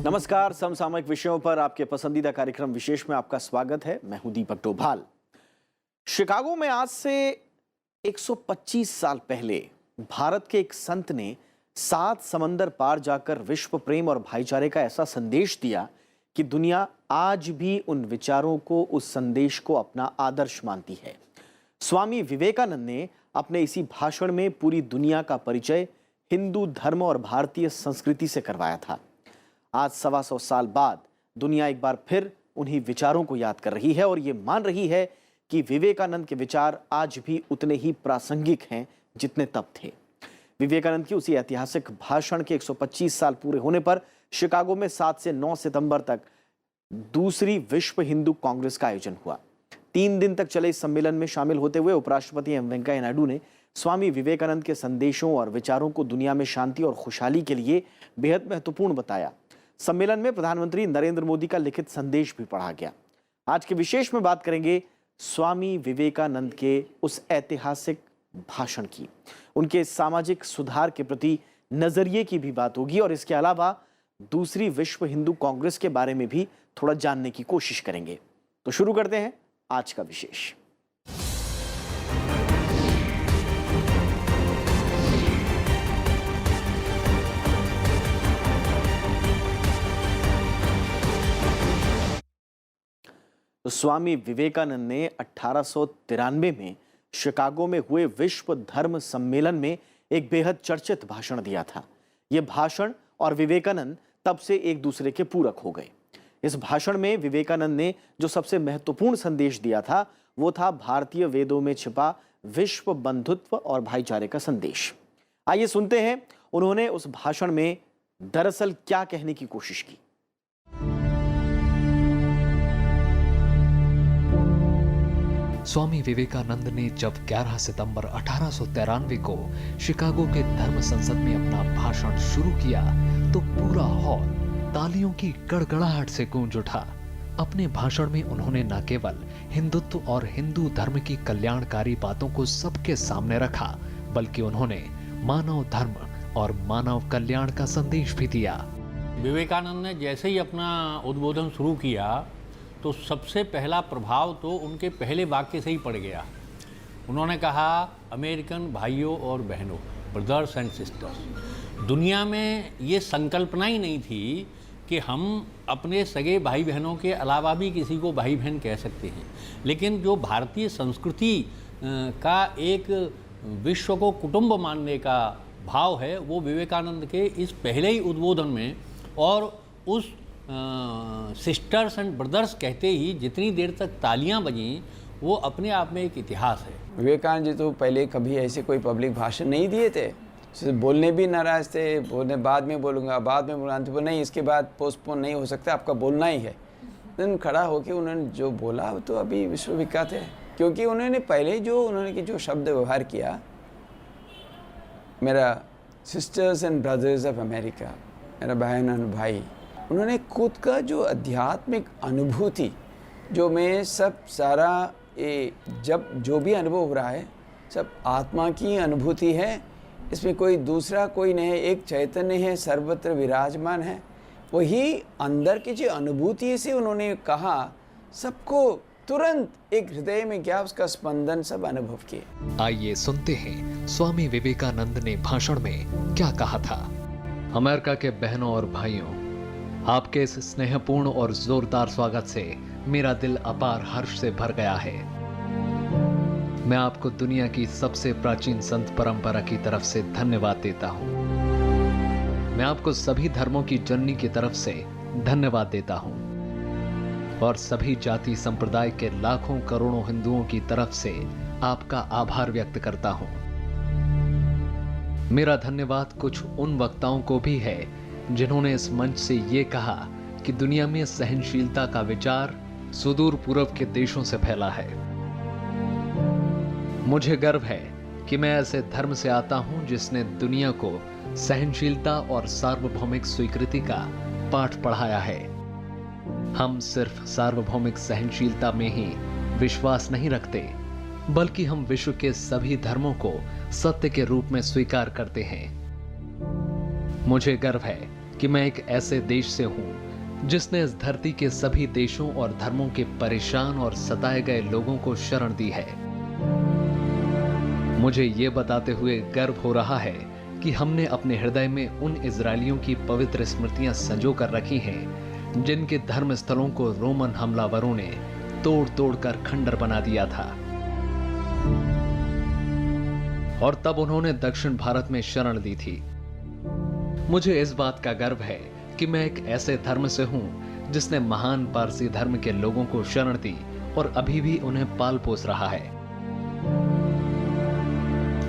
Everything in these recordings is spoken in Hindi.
नमस्कार। समसामयिक विषयों पर आपके पसंदीदा कार्यक्रम विशेष में आपका स्वागत है। मैं हूं दीपक डोभाल। शिकागो में आज से 125 साल पहले भारत के एक संत ने 7 समंदर पार जाकर विश्व प्रेम और भाईचारे का ऐसा संदेश दिया कि दुनिया आज भी उन विचारों को, उस संदेश को अपना आदर्श मानती है। स्वामी विवेकानंद ने अपने इसी भाषण में पूरी दुनिया का परिचय हिंदू धर्म और भारतीय संस्कृति से करवाया था। आज 125 साल बाद दुनिया एक बार फिर उन्हीं विचारों को याद कर रही है और ये मान रही है कि विवेकानंद के विचार आज भी उतने ही प्रासंगिक हैं जितने तब थे। विवेकानंद की उसी ऐतिहासिक भाषण के 125 साल पूरे होने पर शिकागो में 7 से 9 सितंबर तक दूसरी विश्व हिंदू कांग्रेस का आयोजन हुआ। 3 दिन तक चले इस सम्मेलन में शामिल होते हुए उपराष्ट्रपति एम वेंकैया नायडू ने स्वामी विवेकानंद के संदेशों और विचारों को दुनिया में शांति और खुशहाली के लिए बेहद महत्वपूर्ण बताया। सम्मेलन में प्रधानमंत्री नरेंद्र मोदी का लिखित संदेश भी पढ़ा गया। आज के विशेष में बात करेंगे स्वामी विवेकानंद के उस ऐतिहासिक भाषण की, उनके सामाजिक सुधार के प्रति नजरिए की भी बात होगी और इसके अलावा दूसरी विश्व हिंदू कांग्रेस के बारे में भी थोड़ा जानने की कोशिश करेंगे। तो शुरू करते हैं आज का विशेष। तो स्वामी विवेकानंद ने 1893 में शिकागो में हुए विश्व धर्म सम्मेलन में एक बेहद चर्चित भाषण दिया था। यह भाषण और विवेकानंद तब से एक दूसरे के पूरक हो गए। इस भाषण में विवेकानंद ने जो सबसे महत्वपूर्ण संदेश दिया था वो था भारतीय वेदों में छिपा विश्व बंधुत्व और भाईचारे का संदेश। आइए सुनते हैं उन्होंने उस भाषण में दरअसल क्या कहने की कोशिश की। स्वामी विवेकानंद ने जब 11 सितंबर 1893 को शिकागो के धर्म संसद में अपना भाषण शुरू किया तो पूरा हॉल तालियों की गड़गड़ाहट से गूंज उठा। अपने भाषण में उन्होंने न केवल हिंदुत्व और हिंदू धर्म की कल्याणकारी बातों को सबके सामने रखा, बल्कि उन्होंने मानव धर्म और मानव कल्याण का संदेश भी दिया। विवेकानंद ने जैसे ही अपना उद्बोधन शुरू किया तो सबसे पहला प्रभाव तो उनके पहले वाक्य से ही पड़ गया। उन्होंने कहा, अमेरिकन भाइयों और बहनों, ब्रदर्स एंड सिस्टर्स, दुनिया में ये संकल्पना ही नहीं थी कि हम अपने सगे भाई बहनों के अलावा भी किसी को भाई बहन कह सकते हैं। लेकिन जो भारतीय संस्कृति का एक विश्व को कुटुंब मानने का भाव है वो विवेकानंद के इस पहले ही उद्बोधन में और उस सिस्टर्स एंड ब्रदर्स कहते ही जितनी देर तक तालियां बजीं वो अपने आप में एक इतिहास है। विवेकानंद जी तो पहले कभी ऐसे कोई पब्लिक भाषण नहीं दिए थे, बोलने भी नाराज थे, बोलने बाद में बोलूँगा, बाद में बोलूँगा, तो नहीं, इसके बाद पोस्टपोन नहीं हो सकता, आपका बोलना ही है। दिन खड़ा होकर उन्होंने जो बोला वो तो अभी विश्वविख्यात है, क्योंकि उन्होंने पहले जो शब्द व्यवहार किया, मेरा sisters and brothers of America, मेरा बहन और भाई, उन्होंने खुद का जो आध्यात्मिक अनुभूति जो मैं सब सारा ये जब जो भी अनुभव हो रहा है सब आत्मा की अनुभूति है, इसमें कोई दूसरा कोई नहीं है, एक चैतन्य है, सर्वत्र विराजमान है। वही अंदर की जो अनुभूति से उन्होंने कहा, सबको तुरंत एक हृदय में क्या उसका स्पंदन सब अनुभव किए। आइए सुनते हैं स्वामी विवेकानंद ने भाषण में क्या कहा था। अमेरिका के बहनों और भाइयों, आपके इस स्नेहपूर्ण और जोरदार स्वागत से मेरा दिल अपार हर्ष से भर गया है। मैं आपको दुनिया की सबसे प्राचीन संत परंपरा की तरफ से धन्यवाद देता हूं। मैं आपको सभी धर्मों की जननी की तरफ से धन्यवाद देता हूं और सभी जाति संप्रदाय के लाखों करोड़ों हिंदुओं की तरफ से आपका आभार व्यक्त करता हूं। मेरा धन्यवाद कुछ उन वक्ताओं को भी है जिन्होंने इस मंच से ये कहा कि दुनिया में सहनशीलता का विचार सुदूर पूर्व के देशों से फैला है। मुझे गर्व है कि मैं ऐसे धर्म से आता हूं जिसने दुनिया को सहनशीलता और सार्वभौमिक स्वीकृति का पाठ पढ़ाया है। हम सिर्फ सार्वभौमिक सहनशीलता में ही विश्वास नहीं रखते, बल्कि हम विश्व के सभी धर्मों को सत्य के रूप में स्वीकार करते हैं। मुझे गर्व है कि मैं एक ऐसे देश से हूं जिसने इस धरती के सभी देशों और धर्मों के परेशान और सताए गए लोगों को शरण दी है। मुझे ये बताते हुए गर्व हो रहा है कि हमने अपने हृदय में उन इजरायलियों की पवित्र स्मृतियां संजो कर रखी हैं जिनके धर्म स्थलों को रोमन हमलावरों ने तोड़ तोड़ कर खंडर बना दिया था और तब उन्होंने दक्षिण भारत में शरण ली थी। मुझे इस बात का गर्व है कि मैं एक ऐसे धर्म से हूं जिसने महान पारसी धर्म के लोगों को शरण दी और अभी भी उन्हें पाल पोस रहा है।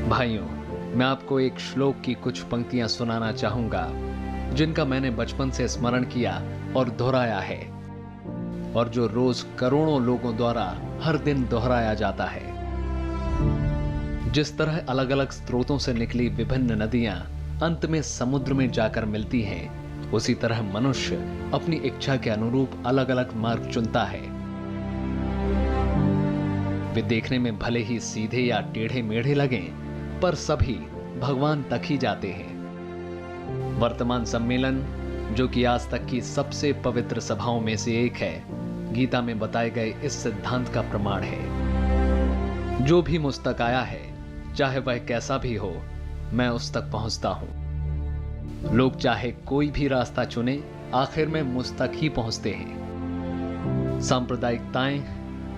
भाइयों, मैं आपको एक श्लोक की कुछ पंक्तियां सुनाना चाहूंगा जिनका मैंने बचपन से स्मरण किया और दोहराया है और जो रोज करोड़ों लोगों द्वारा हर दिन दोहराया जाता है। जिस तरह अलग अलग स्रोतों से निकली विभिन्न नदियां अंत में समुद्र में जाकर मिलती हैं, उसी तरह मनुष्य अपनी इच्छा के अनुरूप अलग अलग मार्ग चुनता है। वे देखने में भले ही सीधे या टेढ़े मेढ़े लगें, पर सभी भगवान तक ही जाते हैं। वर्तमान सम्मेलन, जो कि आज तक की सबसे पवित्र सभाओं में से एक है, गीता में बताए गए इस सिद्धांत का प्रमाण है। जो भी मुझ तक आया है, चाहे वह कैसा भी हो, मैं उस तक पहुंचता हूं। लोग चाहे कोई भी रास्ता चुने, आखिर में मुझ तक ही पहुंचते हैं। सांप्रदायिकताएं,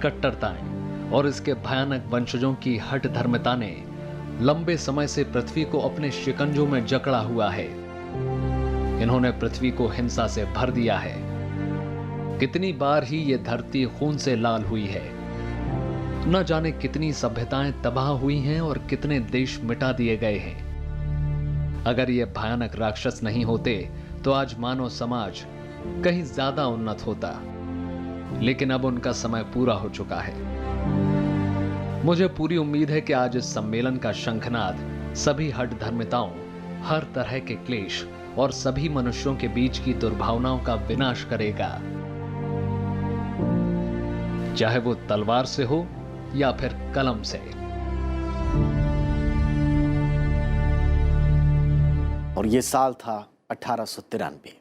कट्टरताएं और इसके भयानक वंशजों की हठ धर्मता ने लंबे समय से पृथ्वी को अपने शिकंजों में जकड़ा हुआ है। इन्होंने पृथ्वी को हिंसा से भर दिया है। कितनी बार ही ये धरती खून से लाल हुई है। न जाने कितनी सभ्यताएं तबाह हुई हैं और कितने देश मिटा दिए गए हैं। अगर ये भयानक राक्षस नहीं होते तो आज मानव समाज कहीं ज्यादा उन्नत होता, लेकिन अब उनका समय पूरा हो चुका है। मुझे पूरी उम्मीद है कि आज इस सम्मेलन का शंखनाद सभी हठ धर्मिताओं, हर तरह के क्लेश और सभी मनुष्यों के बीच की दुर्भावनाओं का विनाश करेगा, चाहे वो तलवार से हो या फिर कलम से। और ये साल था 1893।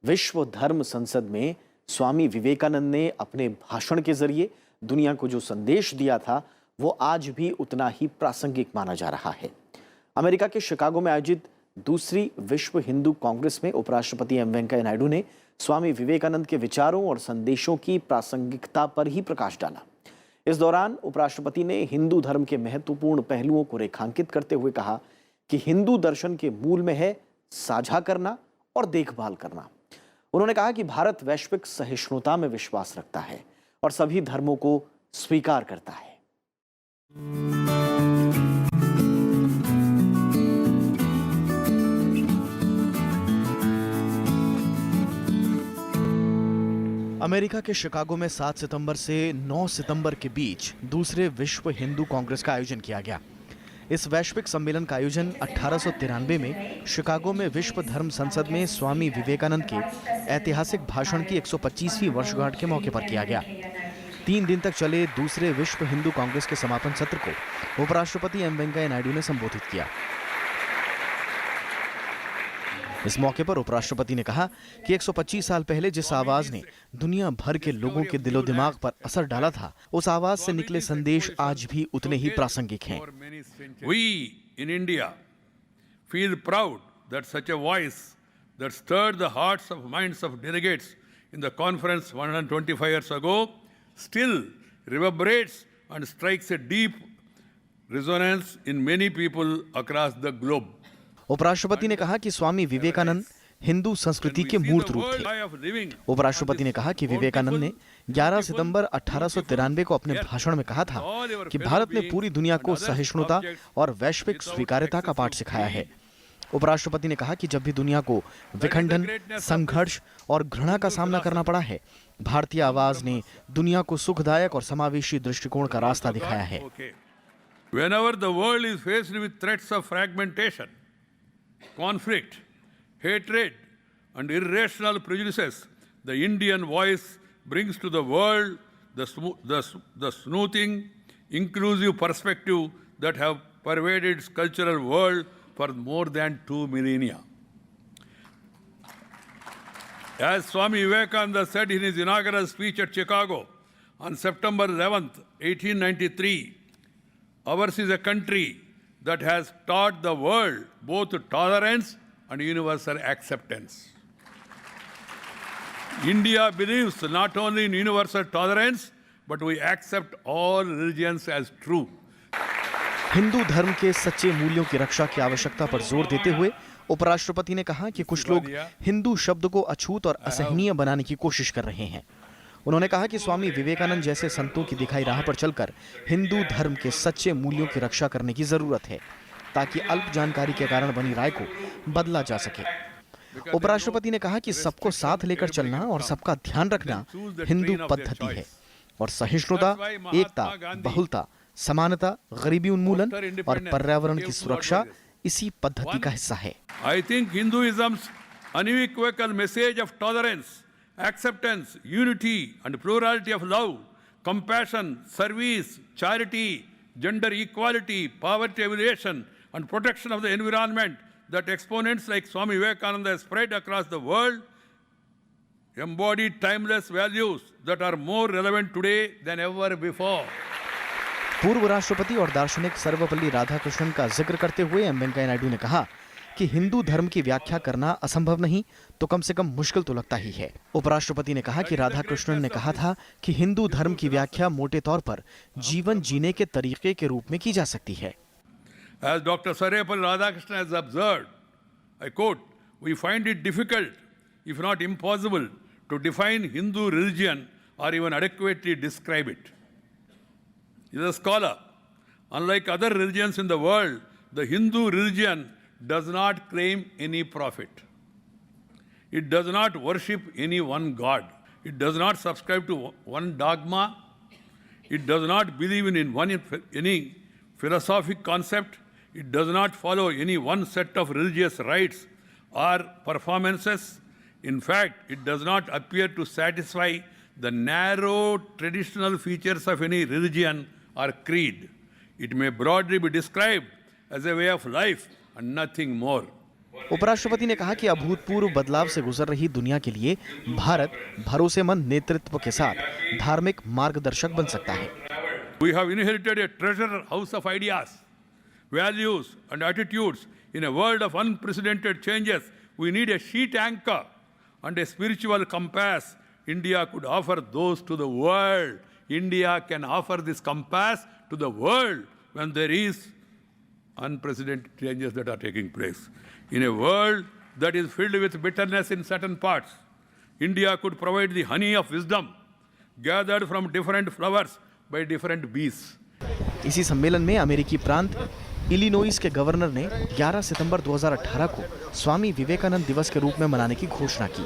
विश्व धर्म संसद में स्वामी विवेकानंद ने अपने भाषण के जरिए दुनिया को जो संदेश दिया था, वो आज भी उतना ही प्रासंगिक माना जा रहा है। अमेरिका के शिकागो में आयोजित दूसरी विश्व हिंदू कांग्रेस में उपराष्ट्रपति एम वेंकैया नायडू ने स्वामी विवेकानंद के विचारों और संदेशों की प्रासंगिकता पर ही प्रकाश डाला। इस दौरान उपराष्ट्रपति ने हिंदू धर्म के महत्वपूर्ण पहलुओं को रेखांकित करते हुए कहा कि हिंदू दर्शन के मूल में है साझा करना और देखभाल करना। उन्होंने कहा कि भारत वैश्विक सहिष्णुता में विश्वास रखता है और सभी धर्मों को स्वीकार करता है। अमेरिका के शिकागो में 7 सितंबर से 9 सितंबर के बीच दूसरे विश्व हिंदू कांग्रेस का आयोजन किया गया। इस वैश्विक सम्मेलन का आयोजन 1893 में शिकागो में विश्व धर्म संसद में स्वामी विवेकानंद के ऐतिहासिक भाषण की 125वीं वर्षगांठ के मौके पर किया गया। 3 दिन तक चले दूसरे विश्व हिंदू कांग्रेस के समापन सत्र को उपराष्ट्रपति एम वेंकैया नायडू ने संबोधित किया। इस मौके पर उपराष्ट्रपति ने कहा कि 125 साल पहले जिस आवाज ने दुनिया भर के लोगों के दिलो दिमाग पर असर डाला था, उस आवाज से निकले संदेश आज भी उतने ही प्रासंगिक हैं। We in India feel proud that such a voice that stirred the hearts of minds of delegates in the conference 125 years ago still reverberates and strikes a deep resonance in many people across the globe. उपराष्ट्रपति ने कहा कि स्वामी विवेकानंद हिंदू संस्कृति के मूर्त रूप थे। उपराष्ट्रपति ने कहा कि विवेकानंद ने 11 सितंबर 1893 को अपने भाषण में कहा था कि भारत ने पूरी दुनिया को सहिष्णुता और वैश्विक स्वीकार्यता का पाठ सिखाया है। उपराष्ट्रपति ने कहा कि जब भी दुनिया को विखंडन, संघर्ष और घृणा का सामना करना पड़ा है, भारतीय आवाज ने दुनिया को सुखदायक और समावेशी दृष्टिकोण का रास्ता दिखाया है। Whenever the world is faced with threats of fragmentation, conflict, hatred, and irrational prejudices, the Indian voice brings to the world the smoothing, inclusive perspective that have pervaded its cultural world for more than 2 millennia. As Swami Vivekananda said in his inaugural speech at Chicago on September 11th, 1893, ours is a country that has taught the world both tolerance and universal acceptance. India believes not only in universal tolerance, but we accept all religions as true. Hindu धर्म के सच्चे मूल्यों की रक्षा की आवश्यकता पर जोर देते हुए उपराष्ट्रपति ने कहा कि कुछ लोग हिंदू शब्द को अछूत और असहनीय बनाने की कोशिश कर रहे हैं। उन्होंने कहा कि स्वामी विवेकानंद जैसे संतों की दिखाई राह पर चलकर हिंदू धर्म के सच्चे मूल्यों की रक्षा करने की जरूरत है, ताकि अल्प जानकारी के कारण बनी राय को बदला जा सके। उपराष्ट्रपति ने कहा कि सबको साथ लेकर चलना और सबका ध्यान रखना हिंदू पद्धति है और सहिष्णुता, एकता, बहुलता, समानता, गरीबी उन्मूलन और पर्यावरण की सुरक्षा इसी पद्धति का हिस्सा है। I think Hinduism's unequivocal message of tolerance, acceptance, unity and plurality of love, compassion, service, charity, gender equality, poverty alleviation and protection of the environment that exponents like Swami Vivekananda spread across the world embody timeless values that are more relevant today than ever before. पूर्व राष्ट्रपति और दार्शनिक सर्वपल्ली राधाकृष्णन का जिक्र करते हुए एम वेंकैया नायडू ने कहा कि हिंदू धर्म की व्याख्या करना असंभव नहीं तो कम से कम मुश्किल तो लगता ही है। उपराष्ट्रपति ने कहा कि राधाकृष्णन ने कहा था कि हिंदू धर्म की व्याख्या मोटे तौर पर जीवन जीने के तरीके के रूप में की जा सकती है। As Dr. Sarvepalli Radhakrishnan has observed, I quote, "We find it difficult, if not impossible, to define Hindu religion or even adequately describe it." He is a scholar. Unlike other religions in the world, the Hindu religion does not claim any prophet. It does not worship any one god. It does not subscribe to one dogma. It does not believe in any philosophic concept. It does not follow any one set of religious rites or performances. In fact, it does not appear to satisfy the narrow traditional features of any religion or creed. It may broadly be described as a way of life and nothing more. उपराष्ट्रपति ने कहा कि अभूतपूर्व बदलाव से गुजर रही दुनिया के लिए भारत भरोसेमंद नेतृत्व के साथ धार्मिक मार्गदर्शक बन सकता है। We have inherited a treasure house of ideas, values and attitudes. In a world of unprecedented changes, we need a sheet anchor and a spiritual compass. India could offer those to the world. India can offer this compass to the world when there is unprecedented changes that are taking place. In a world that is filled with bitterness in certain parts, India could provide the honey of wisdom gathered from different flowers by different bees. इसी सम्मेलन में अमेरिकी प्रांत इलिनोइस के गवर्नर ने 11 सितंबर 2018 को स्वामी विवेकानंद दिवस के रूप में मनाने की घोषणा की।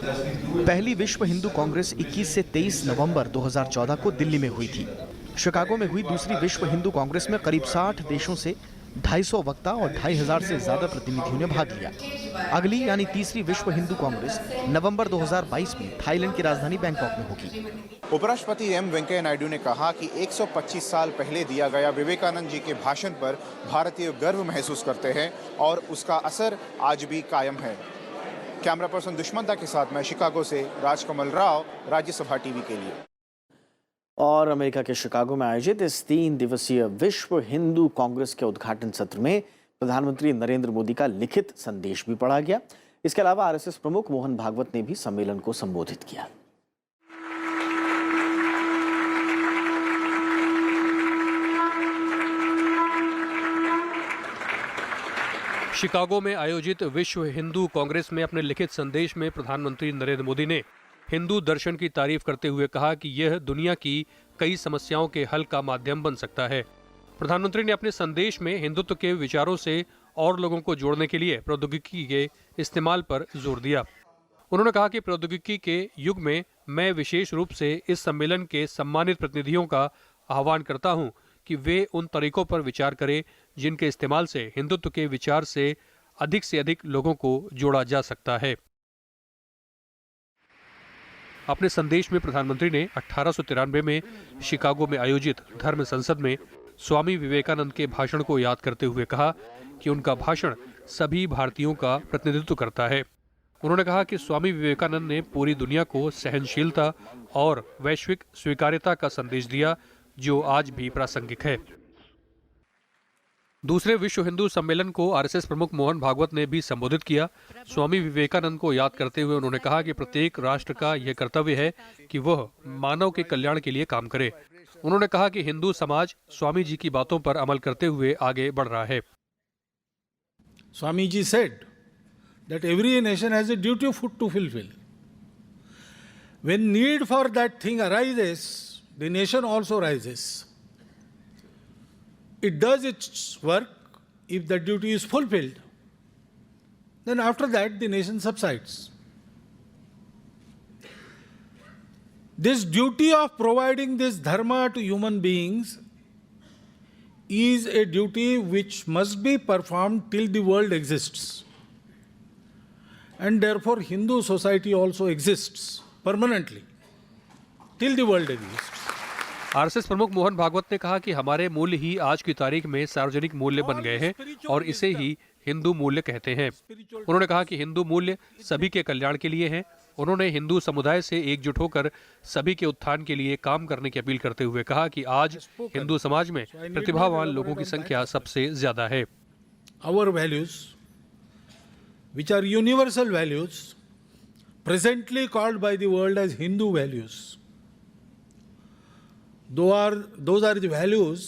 पहली विश्व हिंदू कांग्रेस 21 से 23 नवंबर 2014 को दिल्ली में हुई थी। शिकागो में हुई दूसरी विश्व हिंदू कांग्रेस में करीब 60 देशों से 250 वक्ता और 2500 से ज्यादा प्रतिनिधियों ने भाग लिया। अगली यानी तीसरी विश्व हिंदू कांग्रेस नवंबर 2022 में थाईलैंड की राजधानी बैंकॉक में होगी। उपराष्ट्रपति एम वेंकैया नायडू ने कहा कि 125 साल पहले दिया गया विवेकानंद जी के भाषण पर भारतीय गर्व महसूस करते हैं और उसका असर आज भी कायम है। कैमरा पर्सन दुष्मंता के साथ मैं शिकागो से राजकमल राव, राज्यसभा टीवी के लिए। और अमेरिका के शिकागो में आयोजित इस 3 दिवसीय विश्व हिंदू कांग्रेस के उद्घाटन सत्र में प्रधानमंत्री नरेंद्र मोदी का लिखित संदेश भी पढ़ा गया। इसके अलावा आरएसएस प्रमुख मोहन भागवत ने भी सम्मेलन को संबोधित किया। शिकागो में आयोजित विश्व हिंदू कांग्रेस में अपने लिखित संदेश में प्रधानमंत्री नरेंद्र मोदी ने हिंदू दर्शन की तारीफ करते हुए कहा कि यह दुनिया की कई समस्याओं के हल का माध्यम बन सकता है। प्रधानमंत्री ने अपने संदेश में हिंदुत्व के विचारों से और लोगों को जोड़ने के लिए प्रौद्योगिकी के इस्तेमाल पर जोर दिया। उन्होंने कहा कि प्रौद्योगिकी के युग में मैं विशेष रूप से इस सम्मेलन के सम्मानित प्रतिनिधियों का आह्वान करता हूं कि वे उन तरीकों पर विचार करें जिनके इस्तेमाल से हिंदुत्व के विचार से अधिक लोगों को जोड़ा जा सकता है। अपने संदेश में प्रधानमंत्री ने 1893 में शिकागो में आयोजित धर्म संसद में स्वामी विवेकानंद के भाषण को याद करते हुए कहा कि उनका भाषण सभी भारतीयों का प्रतिनिधित्व करता है। उन्होंने कहा कि स्वामी विवेकानंद ने पूरी दुनिया को सहनशीलता और वैश्विक स्वीकार्यता का संदेश दिया, जो आज भी प्रासंगिक है। दूसरे विश्व हिंदू सम्मेलन को आरएसएस प्रमुख मोहन भागवत ने भी संबोधित किया। स्वामी विवेकानंद को याद करते हुए उन्होंने कहा कि प्रत्येक राष्ट्र का यह कर्तव्य है कि वह मानव के कल्याण के लिए काम करे। उन्होंने कहा कि हिंदू समाज स्वामी जी की बातों पर अमल करते हुए आगे बढ़ रहा है। Swami ji said that every nation has a duty to fulfill. When need for that thing arises, the nation also rises. It does its work. If the duty is fulfilled, then after that the nation subsides. This duty of providing this dharma to human beings is a duty which must be performed till the world exists. And therefore Hindu society also exists permanently till the world exists. RSS प्रमुख मोहन भागवत ने कहा कि हमारे मूल्य ही आज की तारीख में सार्वजनिक मूल्य बन गए हैं और इसे ही हिंदू मूल्य कहते हैं। उन्होंने कहा कि हिंदू मूल्य सभी के कल्याण के लिए हैं। उन्होंने हिंदू समुदाय से एकजुट होकर सभी के उत्थान के लिए काम करने की अपील करते हुए कहा कि आज हिंदू समाज में प्रतिभावान लोगों की संख्या सबसे ज्यादा है। Our values, which are universal values, presently called by the world as Hindu values, those are the values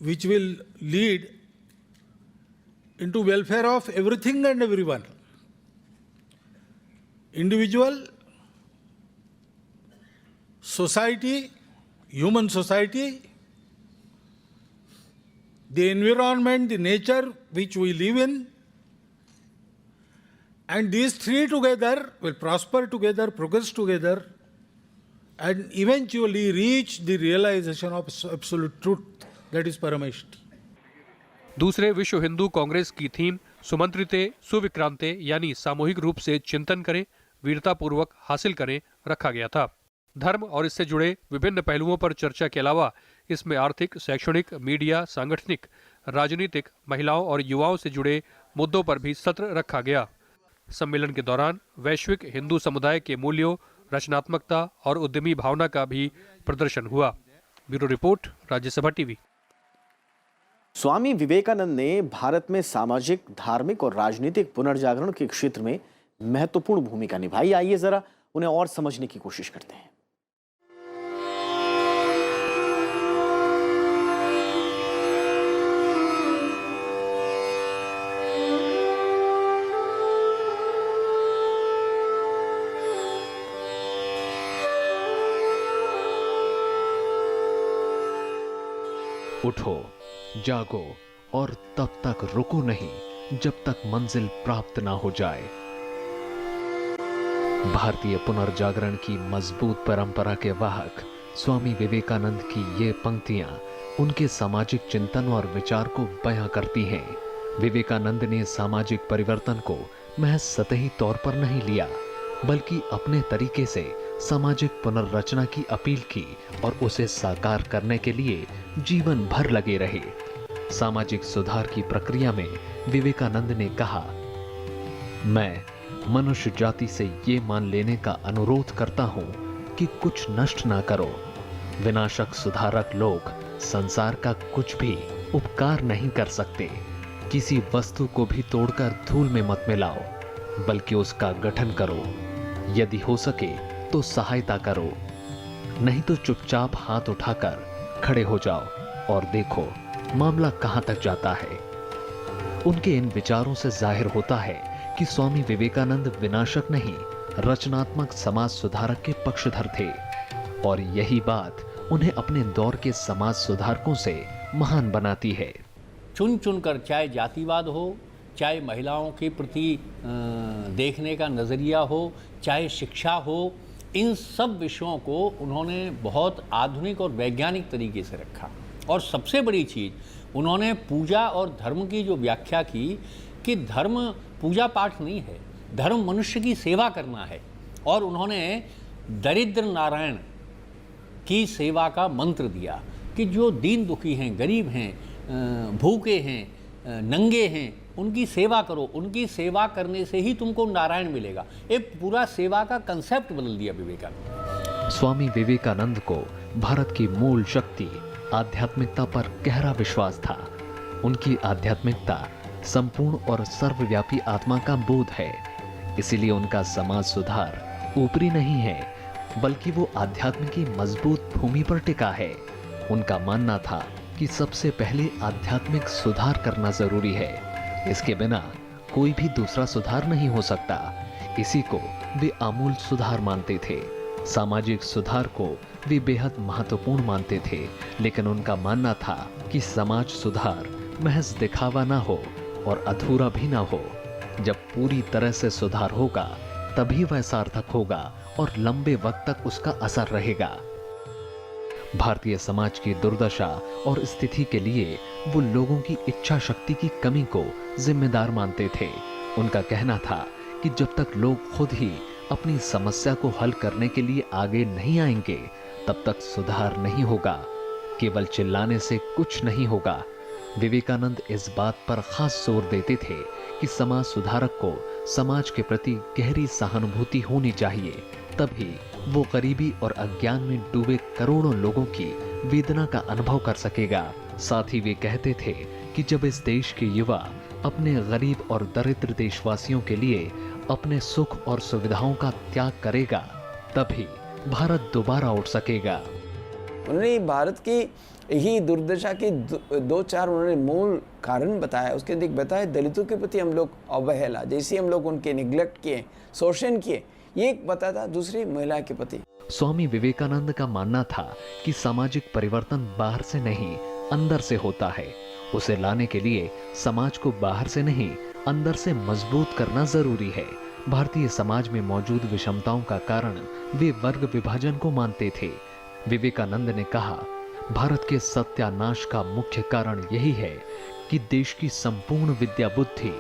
which will lead into welfare of everything and everyone. Individual, society, human society, the environment, the nature which we live in, and these three together will prosper together, progress together, and eventually reach the realization of absolute truth, that is Parameshti. दूसरे विश्व हिंदू कांग्रेस की थीम सुमंत्रिते सुविक्रांते यानी सामूहिक रूप से चिंतन करें, वीरतापूर्वक हासिल करें रखा गया था। धर्म और इससे जुड़े विभिन्न पहलुओं पर चर्चा के अलावा इसमें आर्थिक, शैक्षणिक, मीडिया, सांगठनिक, राजनीतिक, महिलाओं और युवाओं से जुड़े मुद्दों पर भी सत्र रखा गया। सम्मेलन के दौरान वैश्विक हिंदू समुदाय के मूल्यों, रचनात्मकता और उद्यमी भावना का भी प्रदर्शन हुआ। Bureau report, Rajya Sabha TV. Swami Vivekananda ने भारत में सामाजिक, धार्मिक और राजनीतिक पुनर्जागरण के क्षेत्र में महत्वपूर्ण भूमिका निभाई। आइए जरा उन्हें और समझने की कोशिश करते हैं। उठो, जागो और तब तक रुको नहीं जब तक मंजिल प्राप्त ना हो जाए। भारतीय पुनर्जागरण की मजबूत परंपरा के वाहक स्वामी विवेकानंद की ये पंक्तियां उनके सामाजिक चिंतन और विचार को बयां करती हैं। विवेकानंद ने सामाजिक परिवर्तन को महज सतही तौर पर नहीं लिया, बल्कि अपने तरीके से सामाजिक पुनर्रचना की अपील की और उसे साकार करने के लिए जीवन भर लगे रहे। सामाजिक सुधार की प्रक्रिया में विवेकानंद ने कहा, मैं मनुष्य जाति से ये मान लेने का अनुरोध करता हूं कि कुछ नष्ट ना करो। विनाशक सुधारक लोग संसार का कुछ भी उपकार नहीं कर सकते। किसी वस्तु को भी तोड़कर धूल में मत मिलाओ, बल्कि उसका गठन करो। यदि हो सके तो सहायता करो, नहीं तो चुपचाप हाथ उठाकर खड़े हो जाओ और देखो मामला कहां तक जाता है। उनके इन विचारों से जाहिर होता है कि स्वामी विवेकानंद विनाशक नहीं, रचनात्मक समाज सुधारक के पक्षधर थे और यही बात उन्हें अपने दौर के समाज सुधारकों से महान बनाती है। चुन चुन कर, चाहे जातिवाद हो, चाहे महिलाओं के प्रति देखने का नज़रिया हो, चाहे शिक्षा हो, इन सब विषयों को उन्होंने बहुत आधुनिक और वैज्ञानिक तरीके से रखा। और सबसे बड़ी चीज़, उन्होंने पूजा और धर्म की जो व्याख्या की कि धर्म पूजा पाठ नहीं है, धर्म मनुष्य की सेवा करना है। और उन्होंने दरिद्र नारायण की सेवा का मंत्र दिया कि जो दीन दुखी हैं, गरीब हैं, भूखे हैं, नंगे हैं, उनकी सेवा करो, उनकी सेवा करने से ही तुमको नारायण मिलेगा। एक पूरा सेवा का कंसेप्ट बदल दिया विवेकानंद। स्वामी विवेकानंद को भारत की मूल शक्ति आध्यात्मिकता पर गहरा विश्वास था। उनकी आध्यात्मिकता संपूर्ण और सर्वव्यापी आत्मा का बोध है। इसीलिए उनका समाज सुधार ऊपरी नहीं है, बल्कि वो आध्यात्म की मजबूत भूमि पर टिका है। उनका मानना था कि सबसे पहले आध्यात्मिक सुधार करना जरूरी है। इसके बिना कोई भी दूसरा सुधार नहीं हो सकता। इसी को वे आमूल सुधार मानते थे। सामाजिक सुधार को वे बेहद महत्वपूर्ण मानते थे, लेकिन उनका मानना था कि समाज सुधार महज दिखावा ना हो और अधूरा भी ना हो। जब पूरी तरह से सुधार होगा तभी वह सार्थक होगा और लंबे वक्त तक उसका असर रहेगा। भारतीय समाज की दुर्दशा और स्थिति के लिए वो लोगों की इच्छा शक्ति की कमी को जिम्मेदार मानते थे। उनका कहना था कि जब तक लोग खुद ही अपनी समस्या को हल करने के लिए आगे नहीं आएंगे, तब तक सुधार नहीं होगा। केवल चिल्लाने से कुछ नहीं होगा। विवेकानंद इस बात पर खास जोर देते थे कि समाज सुधारक को समाज के प्रति गहरी सहानुभूति होनी चाहिए, तभी वो गरीबी और अज्ञान में डूबे करोड़ों लोगों की वेदना का अनुभव कर सकेगा। साथ ही वे कहते थे कि जब इस देश के युवा अपने गरीब और दरिद्र देशवासियों के लिए अपने सुख और सुविधाओं का त्याग करेगा, तभी भारत दोबारा उठ सकेगा। उन्होंने भारत की यही दुर्दशा के दो चार उन्होंने मूल कारण बताया। उसके दिख बताया दलितों के प्रति हम लोग अवहेला, जैसे हम लोग उनके निग्लेक्ट किए, शोषण किए, ये एक बताया। दूसरी महिला के प्रति स्वामी विवेकानंद का मानना था कि सामाजिक परिवर्तन बाहर से नहीं अंदर से होता है। उसे लाने के लिए समाज को बाहर से नहीं अंदर से मजबूत करना जरूरी है। भारतीय समाज में मौजूद विषमताओं का कारण वे वर्ग विभाजन को मानते थे। विवेकानंद ने कहा, भारत के सत्यानाश का मुख्य कारण यही है कि देश की संपूर्ण विद्या बुद्धि,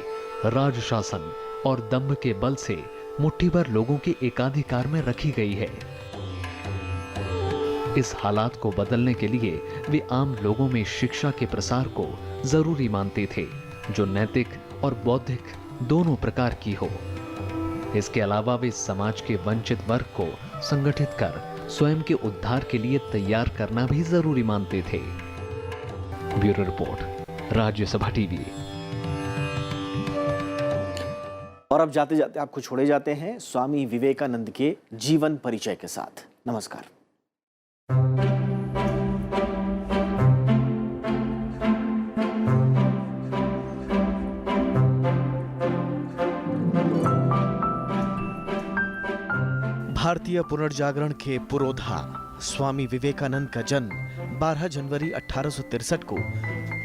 राजशासन और दंभ के बल से मुट्ठी भर लोगों के एकाधिकार में रखी गई है। इस हालात को बदलने के लिए वे आम लोगों में शिक्षा के प्रसार को जरूरी मानते थे, जो नैतिक और बौद्धिक दोनों प्रकार की हो। इसके अलावा वे समाज के वंचित वर्ग को संगठित कर स्वयं के उद्धार के लिए तैयार करना भी जरूरी मानते थे। Bureau report, Rajya Sabha TV. और अब जाते जाते आपको छोड़े जाते हैं स्वामी विवेकानंद के जीवन परिचय के साथ। नमस्कार। भारतीय पुनर्जागरण के पुरोधा स्वामी विवेकानंद का जन्म 12 जनवरी 1863 को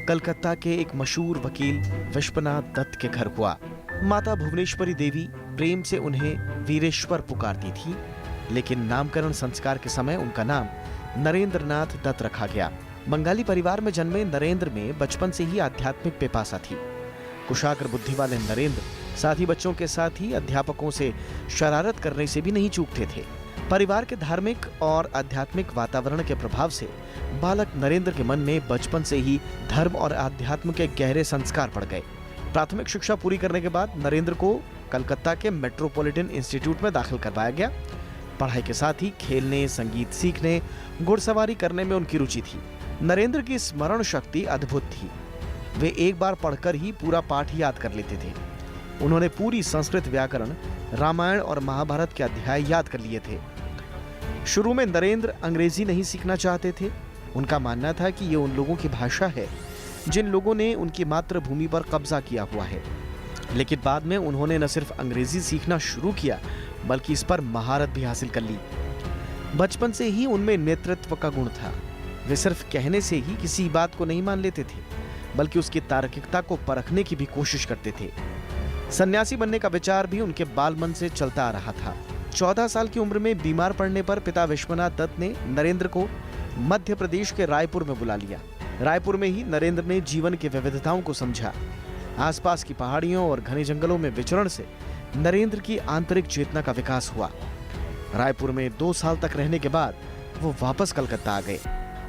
कलकत्ता के एक मशहूर वकील विश्वनाथ दत्त के घर हुआ। माता भुवनेश्वरी देवी प्रेम से उन्हें वीरेश्वर पुकारती थी, लेकिन नामकरण संस्कार के समय उनका नाम नरेंद्र नाथ दत्त रखा गया। बंगाली परिवार में जन्मे नरेंद्र में बचपन से ही आध्यात्मिक पिपासा थी। कुशाग्र बुद्धि वाले नरेंद्र साथ ही बच्चों के साथ ही अध्यापकों से शरारत करने से भी नहीं चूकते थे। परिवार के धार्मिक और आध्यात्मिक वातावरण के प्रभाव से बालक नरेंद्र के मन में बचपन से ही धर्म और आध्यात्म के गहरे संस्कार पड़ गए। प्राथमिक शिक्षा पूरी करने के बाद नरेंद्र को कलकत्ता के मेट्रोपॉलिटन इंस्टीट्यूट में दाखिल करवाया गया। पढ़ाई के साथ ही खेलने, संगीत सीखने, घुड़सवारी करने में उनकी रुचि थी। नरेंद्र की स्मरण शक्ति अद्भुत थी। वे एक बार पढ़कर ही पूरा पाठ याद कर लेते थे। उन्होंने पूरी संस्कृत व्याकरण, रामायण और महाभारत के अध्याय याद कर लिए थे। शुरू में नरेंद्र अंग्रेजी नहीं सीखना चाहते थे। उनका मानना था कि ये उन लोगों की भाषा है जिन लोगों ने उनकी मातृभूमि पर कब्जा किया हुआ है। लेकिन बाद में उन्होंने न सिर्फ अंग्रेजी सीखना शुरू किया, बल्कि इस पर महारत भी हासिल कर ली। बचपन से ही उनमें नेतृत्व का गुण था। वे सिर्फ कहने से ही किसी बात को नहीं मान लेते थे, बल्कि उसकी तार्किकता को परखने की भी कोशिश करते थे। सन्यासी बनने का विचार भी उनके बाल मन से चलता आ रहा था। 14 साल की उम्र में बीमार पड़ने पर पिता विश्वनाथ दत्त ने नरेंद्र को मध्य प्रदेश के रायपुर में बुला लिया। रायपुर में ही नरेंद्र ने जीवन की विविधताओं को समझा। आसपास की पहाड़ियों और घने जंगलों में विचरण से नरेंद्र की आंतरिक चेतना का विकास हुआ। रायपुर में 2 साल तक रहने के बाद वो वापस कलकत्ता आ गए।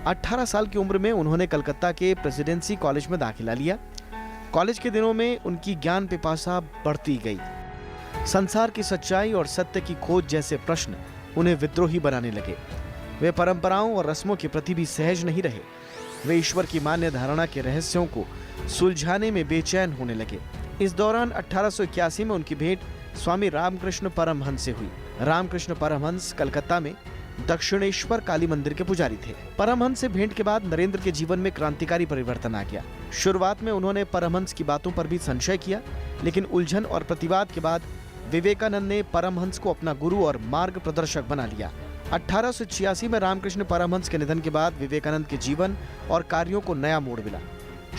18 साल की उम्र में उन्होंने कलकत्ता के प्रेसिडेंसी कॉलेज में दाखिला लिया। कॉलेज के दिनों में उनकी ज्ञान पिपासा बढ़ती गई। संसार की सच्चाई और सत्य की खोज जैसे प्रश्न उन्हें विद्रोही बनाने लगे। वे परंपराओं और रस्मों के प्रति भी सहज नहीं रहे। वे ईश्वर की मान्य धारणा के रहस्यों को सुलझाने में बेचैन होने लगे। इस दौरान 1881 में उनकी भेंट स्वामी रामकृष्ण परमहंस से हुई। रामकृष्ण परमहंस कलकत्ता में दक्षिणेश्वर काली मंदिर के पुजारी थे। परमहंस से भेंट के बाद नरेंद्र के जीवन में क्रांतिकारी परिवर्तन आ गया। शुरुआत में उन्होंने परमहंस की बातों पर भी संशय किया, लेकिन उलझन और प्रतिवाद के बाद विवेकानंद ने परमहंस को अपना गुरु और मार्ग प्रदर्शक बना लिया। 1886 में रामकृष्ण परमहंस के निधन के बाद विवेकानंद के जीवन और कार्यों को नया मोड़ मिला।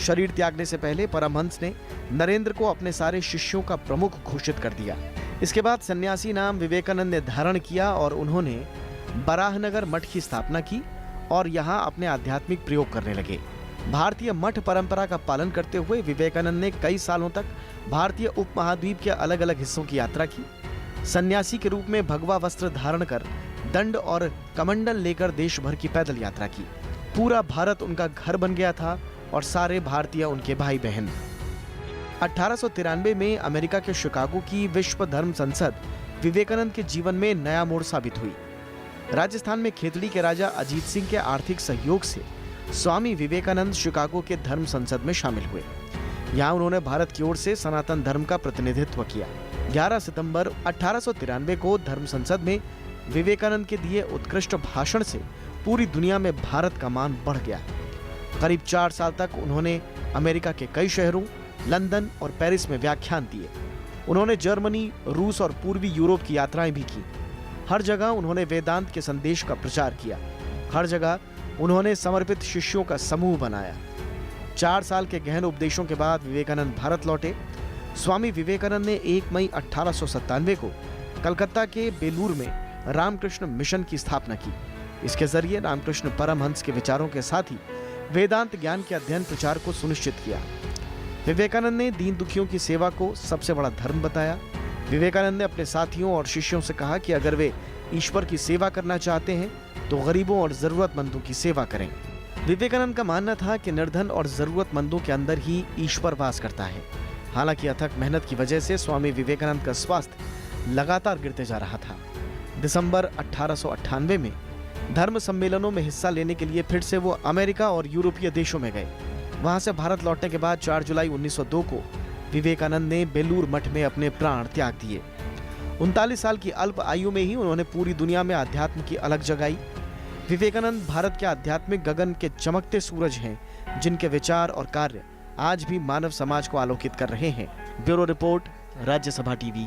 शरीर त्यागने से पहले परमहंस ने नरेंद्र को अपने सारे शिष्यों का प्रमुख घोषित कर दिया। इसके बाद सन्यासी नाम विवेकानंद ने धारण किया और उन्होंने बराहनगर मठ की स्थापना की और यहाँ अपने आध्यात्मिक प्रयोग करने लगे। भारतीय मठ परंपरा का पालन करते हुए विवेकानंद ने कई सालों तक भारतीय उपमहाद्वीप के अलग अलग हिस्सों की यात्रा की। सन्यासी के रूप में भगवा वस्त्र धारण कर दंड और कमंडल लेकर देश भर की पैदल यात्रा की। पूरा भारत उनका घर बन गया था और सारे भारतीय उनके भाई बहन। 1893 में अमेरिका के शिकागो की विश्व धर्म संसद विवेकानंद के जीवन में नया मोड़ साबित हुई। राजस्थान में खेतड़ी के राजा अजीत सिंह के आर्थिक सहयोग से स्वामी विवेकानंद शिकागो के धर्म संसद में शामिल हुए। यहाँ उन्होंने भारत की ओर से सनातन धर्म का प्रतिनिधित्व किया। 11 सितंबर 1893 को धर्म संसद में विवेकानंद के दिए उत्कृष्ट भाषण से पूरी दुनिया में भारत का मान बढ़ गया। करीब 4 साल तक उन्होंने अमेरिका के कई शहरों, लंदन और पेरिस में व्याख्यान दिए। उन्होंने जर्मनी, रूस और पूर्वी यूरोप की यात्राएं भी की। हर जगह उन्होंने वेदांत के संदेश का प्रचार किया। हर जगह उन्होंने समर्पित शिष्यों का समूह बनाया। 4 साल के गहन उपदेशों के बाद विवेकानंद भारत लौटे। स्वामी विवेकानंद ने 1 मई 1897 को कलकत्ता के बेलूर में रामकृष्ण मिशन की स्थापना की। इसके जरिए रामकृष्ण परमहंस के विचारों के साथ ही वेदांत ज्ञान के अध्ययन प्रचार को सुनिश्चित किया। विवेकानंद ने दीन दुखियों की सेवा को सबसे बड़ा धर्म बताया। विवेकानंद ने अपने साथियों और शिष्यों से कहा कि अगर वे ईश्वर की सेवा करना चाहते हैं तो गरीबों और जरूरतमंदों की सेवा करें। विवेकानंद का मानना था कि निर्धन और जरूरतमंदों के अंदर ही ईश्वर वास करता है। हालांकि अथक मेहनत की वजह से स्वामी विवेकानंद का स्वास्थ्य लगातार गिरते जा रहा था। दिसंबर 1898 में धर्म सम्मेलनों में हिस्सा लेने के लिए फिर से वो अमेरिका और यूरोपीय देशों में गए। वहां से भारत लौटने के बाद 4 जुलाई 1902 को विवेकानंद ने बेलूर मठ में अपने प्राण त्याग दिए। 39 साल की अल्प आयु में ही उन्होंने पूरी दुनिया में अध्यात्म की अलग जगाई। विवेकानंद भारत के आध्यात्मिक गगन के चमकते सूरज हैं, जिनके विचार और कार्य आज भी मानव समाज को आलोकित कर रहे हैं। Bureau report, Rajya Sabha TV.